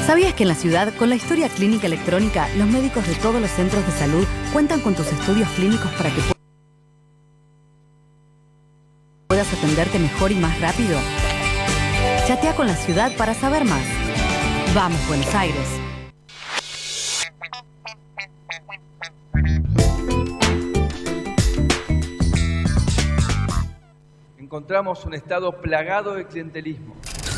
¿Sabías que en la ciudad, con la historia clínica electrónica, los médicos de todos los centros de salud cuentan con tus estudios clínicos para que puedas atenderte mejor y más rápido? Chatea con la ciudad para saber más. Vamos, Buenos Aires. Encontramos un estado plagado de clientelismo.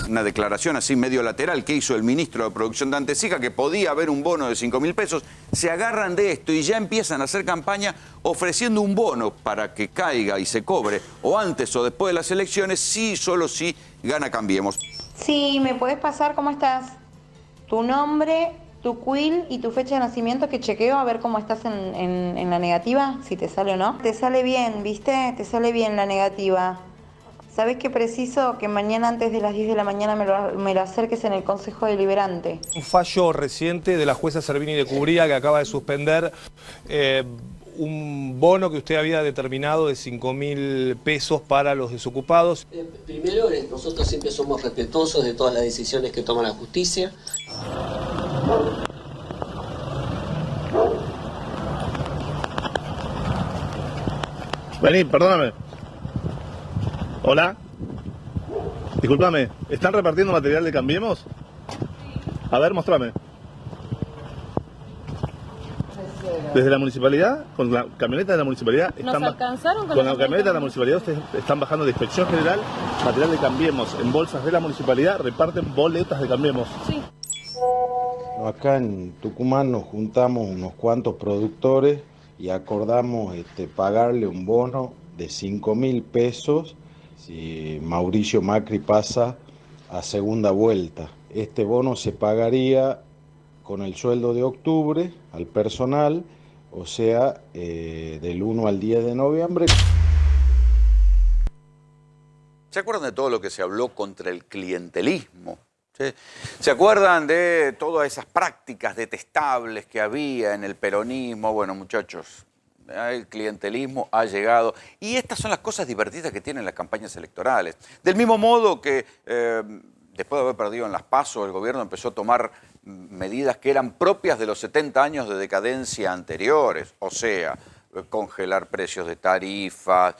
Una declaración así medio lateral que hizo el ministro de Producción de Antesica, que podía haber un bono de 5.000 pesos, se agarran de esto y ya empiezan a hacer campaña ofreciendo un bono para que caiga y se cobre, o antes o después de las elecciones, sí, solo si gana Cambiemos. Sí, ¿me puedes pasar cómo estás? Tu nombre, tu quill y tu fecha de nacimiento, que chequeo a ver cómo estás en la negativa, si te sale o no. Te sale bien, ¿viste? Te sale bien la negativa. ¿Sabés qué preciso? Que mañana antes de las 10 de la mañana me lo acerques en el Consejo Deliberante. Un fallo reciente de la jueza Servini de Cubría, que acaba de suspender un bono que usted había determinado de 5.000 pesos para los desocupados. Primero, nosotros siempre somos respetuosos de todas las decisiones que toma la justicia. Vení, perdóname. Hola. Discúlpame, ¿están repartiendo material de Cambiemos? A ver, mostrame. Desde la municipalidad, con la camioneta de la municipalidad, ¿Nos alcanzaron con la camioneta de la municipalidad ustedes están bajando de Inspección General material de Cambiemos en bolsas de la municipalidad, reparten boletas de Cambiemos. Sí. Acá en Tucumán nos juntamos unos cuantos productores y acordamos pagarle un bono de 5.000 pesos si Mauricio Macri pasa a segunda vuelta. Este bono se pagaría con el sueldo de octubre al personal, o sea, del 1 al 10 de noviembre. ¿Se acuerdan de todo lo que se habló contra el clientelismo? ¿Sí? ¿Se acuerdan de todas esas prácticas detestables que había en el peronismo? Bueno, muchachos, el clientelismo ha llegado. Y estas son las cosas divertidas que tienen las campañas electorales. Del mismo modo que después de haber perdido en las PASO, el gobierno empezó a tomar medidas que eran propias de los 70 años de decadencia anteriores. O sea, congelar precios de tarifas,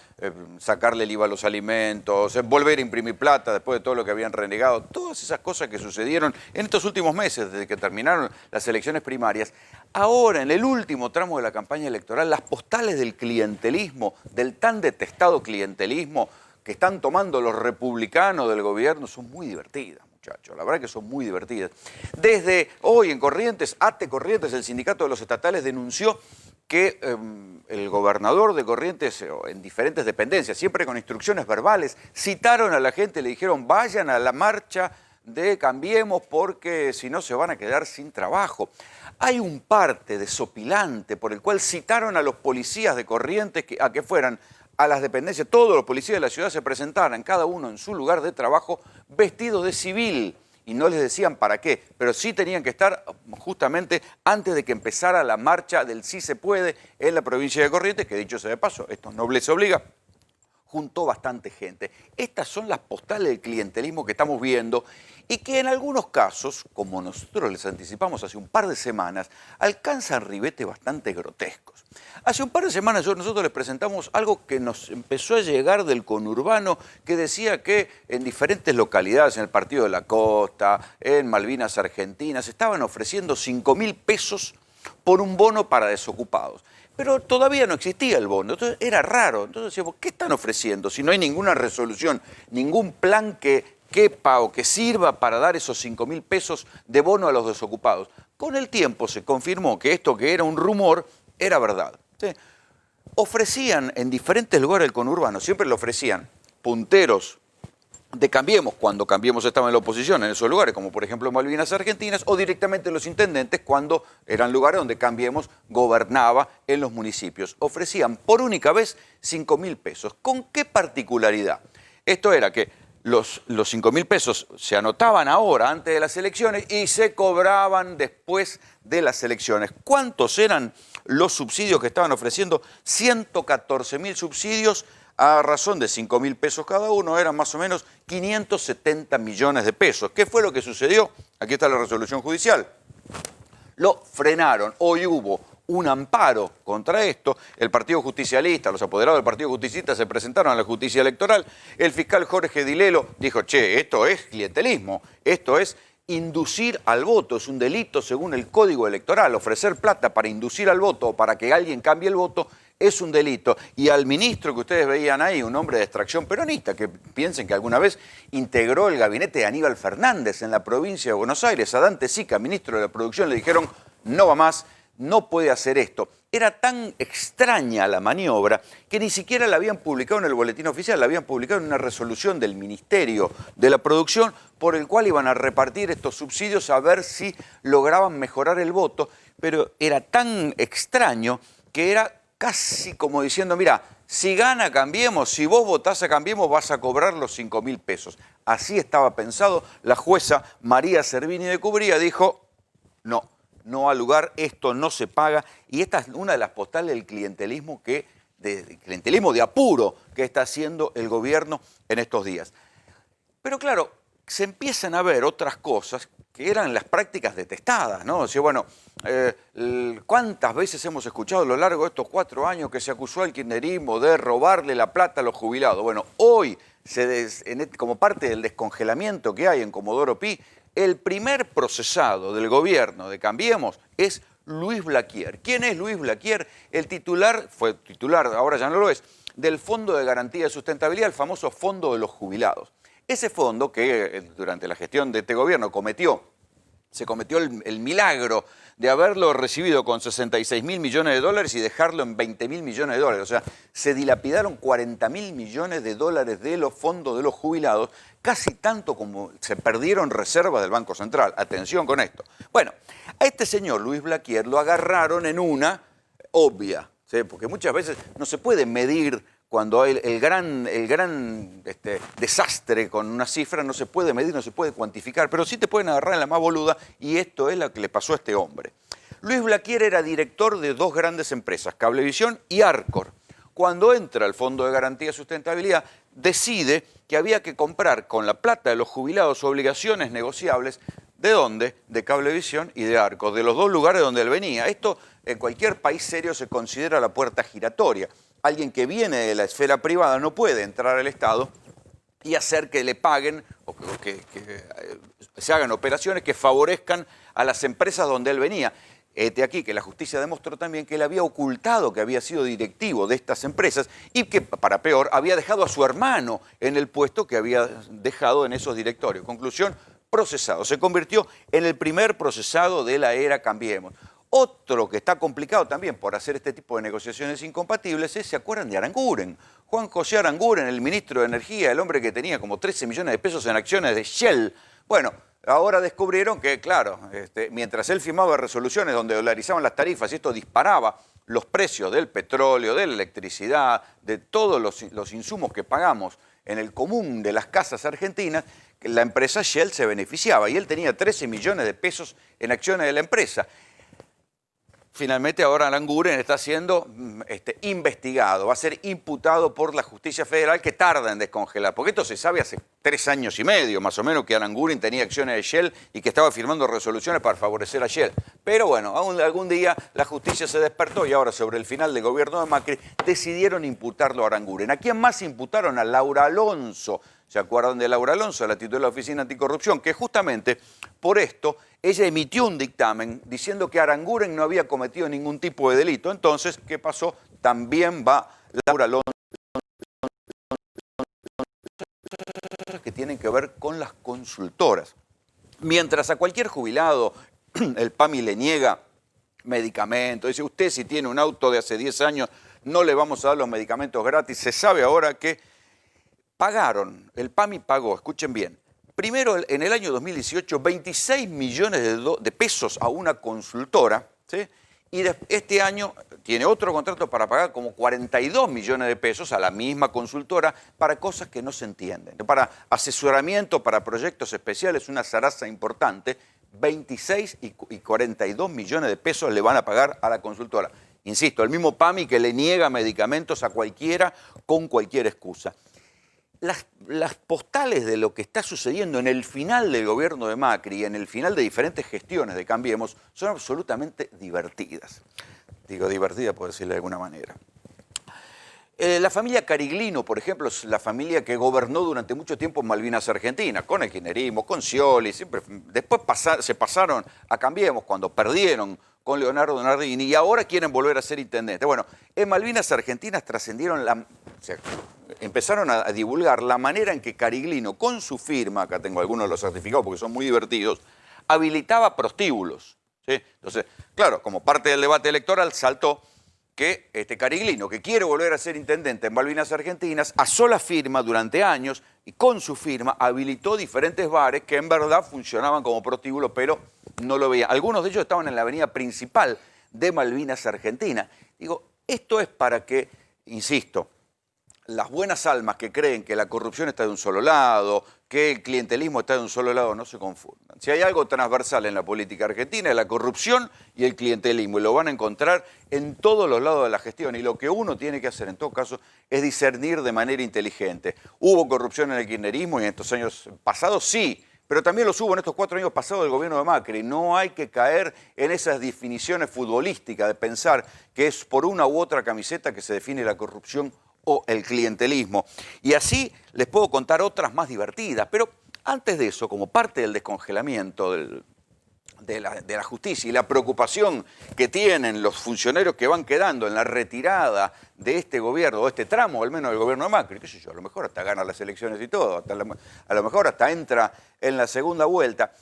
sacarle el IVA a los alimentos, volver a imprimir plata después de todo lo que habían renegado. Todas esas cosas que sucedieron en estos últimos meses, desde que terminaron las elecciones primarias. Ahora, en el último tramo de la campaña electoral, las postales del clientelismo, del tan detestado clientelismo que están tomando los republicanos del gobierno, son muy divertidas, muchachos. La verdad que son muy divertidas. Desde hoy en Corrientes, ATE Corrientes, el sindicato de los estatales, denunció que el gobernador de Corrientes, en diferentes dependencias, siempre con instrucciones verbales, citaron a la gente, le dijeron vayan a la marcha de Cambiemos porque si no se van a quedar sin trabajo. Hay un parte desopilante por el cual citaron a los policías de Corrientes a que fueran a las dependencias, todos los policías de la ciudad se presentaran, cada uno en su lugar de trabajo, vestidos de civil. Y no les decían para qué, pero sí tenían que estar justamente antes de que empezara la marcha del Sí se puede en la provincia de Corrientes, que dicho sea de paso, esto no les obliga, juntó bastante gente. Estas son las postales del clientelismo que estamos viendo y que en algunos casos, como nosotros les anticipamos hace un par de semanas, alcanzan ribetes bastante grotescos. Hace un par de semanas nosotros les presentamos algo que nos empezó a llegar del conurbano, que decía que en diferentes localidades, en el Partido de la Costa, en Malvinas Argentinas, estaban ofreciendo 5.000 pesos por un bono para desocupados. Pero todavía no existía el bono, entonces era raro. Entonces decíamos, ¿qué están ofreciendo? Si no hay ninguna resolución, ningún plan que quepa o que sirva para dar esos 5.000 pesos de bono a los desocupados. Con el tiempo se confirmó que esto que era un rumor era verdad. ¿Sí? Ofrecían en diferentes lugares del conurbano, siempre lo ofrecían punteros de Cambiemos, cuando Cambiemos estaba en la oposición en esos lugares, como por ejemplo Malvinas Argentinas, o directamente los intendentes cuando eran lugares donde Cambiemos gobernaba en los municipios. Ofrecían por única vez 5.000 pesos. ¿Con qué particularidad? Esto era que los 5.000 pesos se anotaban ahora, antes de las elecciones, y se cobraban después de las elecciones. ¿Cuántos eran los subsidios que estaban ofreciendo? 114.000 subsidios a razón de 5.000 pesos cada uno, eran más o menos 570 millones de pesos. ¿Qué fue lo que sucedió? Aquí está la resolución judicial. Lo frenaron. Hoy hubo un amparo contra esto. El Partido Justicialista, los apoderados del Partido Justicialista se presentaron a la justicia electoral. El fiscal Jorge Dilelo dijo, che, esto es clientelismo, esto es inducir al voto, es un delito según el Código Electoral. Ofrecer plata para inducir al voto o para que alguien cambie el voto es un delito. Y al ministro que ustedes veían ahí, un hombre de extracción peronista, que piensen que alguna vez integró el gabinete de Aníbal Fernández en la provincia de Buenos Aires, a Dante Sica, ministro de la Producción, le dijeron, no va más, no puede hacer esto. Era tan extraña la maniobra que ni siquiera la habían publicado en el boletín oficial, la habían publicado en una resolución del Ministerio de la Producción por el cual iban a repartir estos subsidios a ver si lograban mejorar el voto, pero era tan extraño que era casi como diciendo, mira, si gana Cambiemos, si vos votás a Cambiemos vas a cobrar los 5.000 pesos. Así estaba pensado. La jueza María Servini de Cubría dijo, no. No al lugar, esto no se paga, y esta es una de las postales del clientelismo de apuro que está haciendo el gobierno en estos días. Pero claro, se empiezan a ver otras cosas que eran las prácticas detestadas, ¿no? O sea, bueno, ¿cuántas veces hemos escuchado a lo largo de estos 4 años que se acusó al kirchnerismo de robarle la plata a los jubilados? Bueno, hoy, como parte del descongelamiento que hay en Comodoro Pi, el primer procesado del gobierno de Cambiemos es Luis Blaquier. ¿Quién es Luis Blaquier? El titular, fue titular, ahora ya no lo es, del Fondo de Garantía de Sustentabilidad, el famoso Fondo de los Jubilados. Ese fondo que durante la gestión de este gobierno se cometió el milagro de haberlo recibido con 66.000 millones de dólares y dejarlo en 20.000 millones de dólares. O sea, se dilapidaron 40.000 millones de dólares de los fondos de los jubilados, casi tanto como se perdieron reservas del Banco Central. Atención con esto. Bueno, a este señor Luis Blaquier lo agarraron en una obvia, ¿sí? Porque muchas veces no se puede medir cuando hay el gran desastre con una cifra, no se puede medir, no se puede cuantificar, pero sí te pueden agarrar en la más boluda, y esto es lo que le pasó a este hombre. Luis Blaquier era director de 2 grandes empresas, Cablevisión y Arcor. Cuando entra al Fondo de Garantía de Sustentabilidad, decide que había que comprar con la plata de los jubilados obligaciones negociables. ¿De dónde? De Cablevisión y de Arcor, de los 2 lugares donde él venía. Esto en cualquier país serio se considera la puerta giratoria. Alguien que viene de la esfera privada no puede entrar al Estado y hacer que le paguen o que se hagan operaciones que favorezcan a las empresas donde él venía. Aquí que la justicia demostró también que él había ocultado que había sido directivo de estas empresas y que, para peor, había dejado a su hermano en el puesto que había dejado en esos directorios. Conclusión, procesado. Se convirtió en el primer procesado de la era Cambiemos. Otro que está complicado también por hacer este tipo de negociaciones incompatibles es, ¿se acuerdan de Aranguren? Juan José Aranguren, el ministro de Energía, el hombre que tenía como 13 millones de pesos en acciones de Shell. Bueno, ahora descubrieron que, claro, mientras él firmaba resoluciones donde dolarizaban las tarifas y esto disparaba los precios del petróleo, de la electricidad, de todos los insumos que pagamos en el común de las casas argentinas, la empresa Shell se beneficiaba y él tenía 13 millones de pesos en acciones de la empresa. Finalmente ahora Aranguren está siendo investigado, va a ser imputado por la justicia federal que tarda en descongelar, porque esto se sabe hace 3 años y medio más o menos que Aranguren tenía acciones de Shell y que estaba firmando resoluciones para favorecer a Shell. Pero bueno, algún día la justicia se despertó y ahora sobre el final del gobierno de Macri decidieron imputarlo a Aranguren. ¿A quién más imputaron? A Laura Alonso. ¿Se acuerdan de Laura Alonso, la titular de la Oficina Anticorrupción? Que justamente por esto ella emitió un dictamen diciendo que Aranguren no había cometido ningún tipo de delito. Entonces, ¿qué pasó? También va Laura Alonso, que tienen que ver con las consultoras. Mientras a cualquier jubilado el PAMI le niega medicamentos, dice, usted si tiene un auto de hace 10 años no le vamos a dar los medicamentos gratis. Se sabe ahora que pagaron, el PAMI pagó, escuchen bien, primero en el año 2018 26 millones de pesos a una consultora, ¿sí? Y este año tiene otro contrato para pagar como 42 millones de pesos a la misma consultora para cosas que no se entienden. Para asesoramiento, para proyectos especiales, una zaraza importante, 26 y 42 millones de pesos le van a pagar a la consultora. Insisto, el mismo PAMI que le niega medicamentos a cualquiera con cualquier excusa. Las postales de lo que está sucediendo en el final del gobierno de Macri y en el final de diferentes gestiones de Cambiemos son absolutamente divertidas. Digo divertidas por decirlo de alguna manera. La familia Cariglino, por ejemplo, es la familia que gobernó durante mucho tiempo en Malvinas Argentina, con el kirchnerismo, con Scioli, siempre. Después se pasaron a Cambiemos cuando perdieron con Leonardo Nardini y ahora quieren volver a ser intendente. Bueno, en Malvinas Argentinas trascendieron empezaron a divulgar la manera en que Cariglino, con su firma, acá tengo algunos de los certificados porque son muy divertidos, habilitaba prostíbulos, ¿sí? Entonces, claro, como parte del debate electoral saltó que Cariglino, que quiere volver a ser intendente en Malvinas Argentinas, a sola firma durante años y con su firma habilitó diferentes bares que en verdad funcionaban como prostíbulos, pero no lo veían. Algunos de ellos estaban en la avenida principal de Malvinas Argentina. Digo, esto es para que, insisto, las buenas almas que creen que la corrupción está de un solo lado, que el clientelismo está de un solo lado, no se confundan. Si hay algo transversal en la política argentina es la corrupción y el clientelismo, y lo van a encontrar en todos los lados de la gestión. Y lo que uno tiene que hacer en todo caso es discernir de manera inteligente. ¿Hubo corrupción en el kirchnerismo y en estos años pasados? Sí, pero también los hubo en estos 4 años pasados del gobierno de Macri. No hay que caer en esas definiciones futbolísticas de pensar que es por una u otra camiseta que se define la corrupción o el clientelismo. Y así les puedo contar otras más divertidas. Pero antes de eso, como parte del descongelamiento de la justicia y la preocupación que tienen los funcionarios que van quedando en la retirada de este gobierno, o este tramo al menos del gobierno de Macri, qué sé yo, a lo mejor hasta gana las elecciones y todo, a lo mejor hasta entra en la segunda vuelta.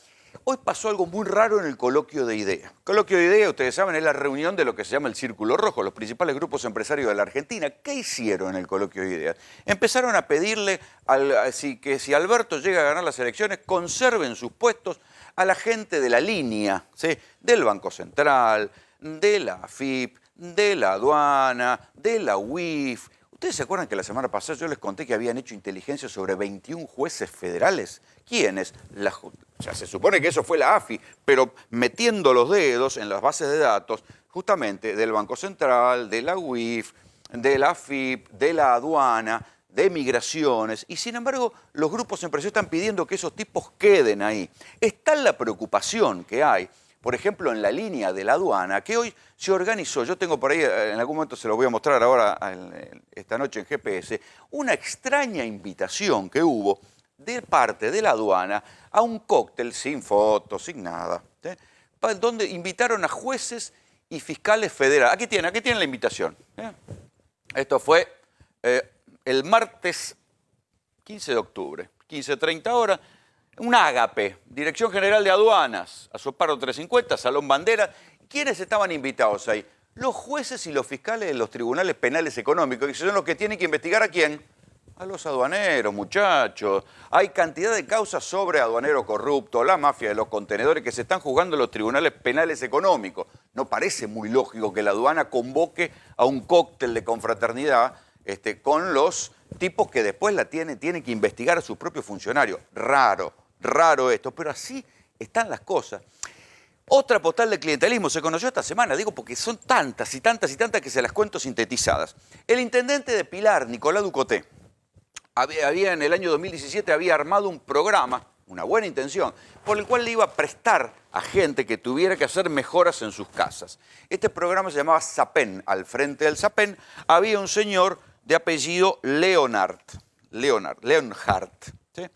Hoy pasó algo muy raro en el coloquio de ideas. Coloquio de ideas, ustedes saben, es la reunión de lo que se llama el Círculo Rojo, los principales grupos empresarios de la Argentina. ¿Qué hicieron en el coloquio de ideas? Empezaron a pedirle que si Alberto llega a ganar las elecciones, conserven sus puestos a la gente de la línea, ¿sí? Del Banco Central, de la AFIP, de la aduana, de la UIF. ¿Ustedes se acuerdan que la semana pasada yo les conté que habían hecho inteligencia sobre 21 jueces federales? ¿Quiénes? O sea, se supone que eso fue la AFI, pero metiendo los dedos en las bases de datos, justamente del Banco Central, de la UIF, de la AFIP, de la aduana, de migraciones, y sin embargo los grupos empresarios están pidiendo que esos tipos queden ahí. Está la preocupación que hay, por ejemplo, en la línea de la aduana, que hoy se organizó, yo tengo por ahí, en algún momento se lo voy a mostrar ahora, esta noche en GPS, una extraña invitación que hubo de parte de la aduana a un cóctel sin fotos, sin nada, ¿sí? Donde invitaron a jueces y fiscales federales. Aquí tienen la invitación. Esto fue el martes 15 de octubre, 15:30 horas, un Ágape, Dirección General de Aduanas, Asoparo 350, Salón Bandera. ¿Quiénes estaban invitados ahí? Los jueces y los fiscales de los tribunales penales económicos, que son los que tienen que investigar ¿a quién? A los aduaneros, muchachos. Hay cantidad de causas sobre aduanero corrupto, la mafia de los contenedores que se están juzgando en los tribunales penales económicos. No parece muy lógico que la aduana convoque a un cóctel de confraternidad con los tipos que después tienen que investigar a sus propios funcionarios. Raro esto, pero así están las cosas. Otra postal de clientelismo se conoció esta semana, digo porque son tantas y tantas y tantas que se las cuento sintetizadas. El intendente de Pilar, Nicolás Ducoté, había en el año 2017 había armado un programa, una buena intención, por el cual le iba a prestar a gente que tuviera que hacer mejoras en sus casas. Este programa se llamaba SAPEN. Al frente del SAPEN había un señor de apellido Leonhardt, ¿sí?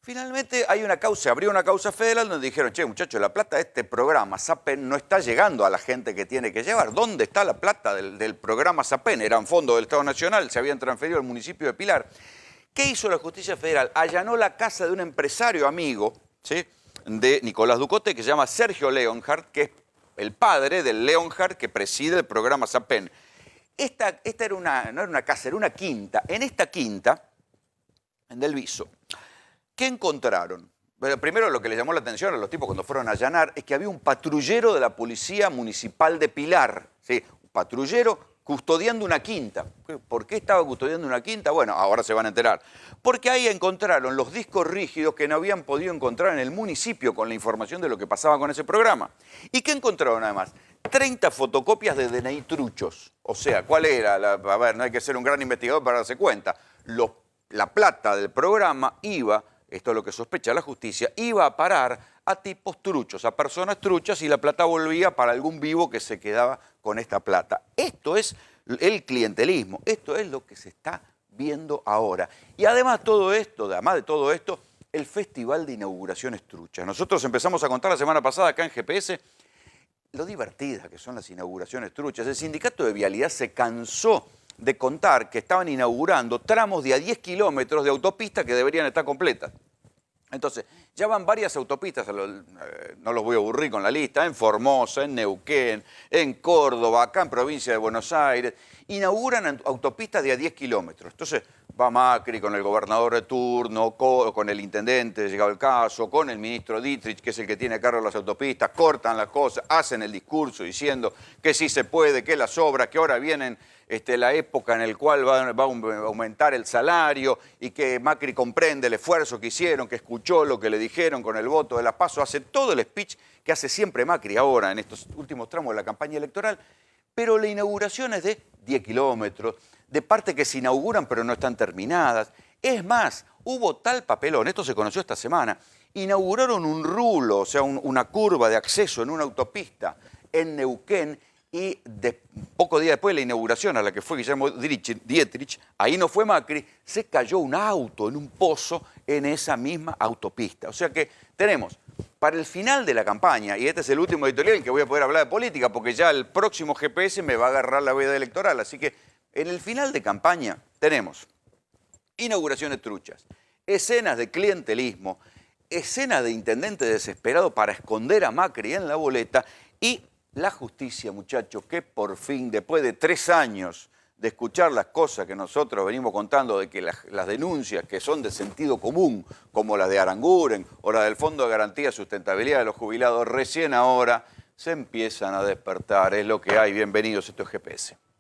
Finalmente se abrió una causa federal donde dijeron, che, muchachos, la plata de este programa SAPEN no está llegando a la gente que tiene que llevar. ¿Dónde está la plata del programa SAPEN? Eran fondos del Estado Nacional, se habían transferido al municipio de Pilar. ¿Qué hizo la justicia federal? Allanó la casa de un empresario amigo, ¿sí?, de Nicolás Ducoté, que se llama Sergio Leonhardt, que es el padre del Leonhardt que preside el programa SAPEN. Esta no era una casa, era una quinta. En esta quinta, en Del Viso, ¿qué encontraron? Bueno, primero lo que les llamó la atención a los tipos cuando fueron a allanar es que había un patrullero de la Policía Municipal de Pilar, ¿sí? Un patrullero custodiando una quinta. ¿Por qué estaba custodiando una quinta? Bueno, ahora se van a enterar. Porque ahí encontraron los discos rígidos que no habían podido encontrar en el municipio con la información de lo que pasaba con ese programa. ¿Y qué encontraron además? 30 fotocopias de DNI truchos. O sea, ¿cuál era? A ver, no hay que ser un gran investigador para darse cuenta. La plata del programa iba, esto es lo que sospecha la justicia, iba a parar a tipos truchos, a personas truchas, y la plata volvía para algún vivo que se quedaba con esta plata. Esto es el clientelismo, esto es lo que se está viendo ahora. Y además de todo esto, el Festival de Inauguraciones Truchas. Nosotros empezamos a contar la semana pasada acá en GPS lo divertidas que son las inauguraciones truchas. El Sindicato de Vialidad se cansó de contar que estaban inaugurando tramos de a 10 kilómetros de autopista que deberían estar completas. Entonces, ya van varias autopistas, no los voy a aburrir con la lista, en Formosa, en Neuquén, en Córdoba, acá en provincia de Buenos Aires, inauguran autopistas de a 10 kilómetros. Entonces, va Macri con el gobernador de turno, con el intendente, llegado el caso, con el ministro Dietrich, que es el que tiene a cargo las autopistas, cortan las cosas, hacen el discurso diciendo que sí se puede, que las obras, que ahora vienen la época en la cual va a aumentar el salario y que Macri comprende el esfuerzo que hicieron, que escuchó lo que le dijeron con el voto de la PASO, hace todo el speech que hace siempre Macri ahora en estos últimos tramos de la campaña electoral, pero la inauguración es de 10 kilómetros, de partes que se inauguran pero no están terminadas. Es más, hubo tal papelón, esto se conoció esta semana, inauguraron un rulo, o sea, una curva de acceso en una autopista en Neuquén, y poco días después de la inauguración a la que fue Guillermo Dietrich, ahí no fue Macri, se cayó un auto en un pozo en esa misma autopista. O sea que tenemos para el final de la campaña, y este es el último editorial en que voy a poder hablar de política, porque ya el próximo GPS me va a agarrar la veda electoral, así que en el final de campaña tenemos inauguraciones truchas, escenas de clientelismo, escenas de intendente desesperado para esconder a Macri en la boleta y la justicia, muchachos, que por fin, después de 3 años de escuchar las cosas que nosotros venimos contando, de que las denuncias que son de sentido común, como las de Aranguren o la del Fondo de Garantía de Sustentabilidad de los Jubilados, recién ahora se empiezan a despertar. Es lo que hay. Bienvenidos, esto es GPS.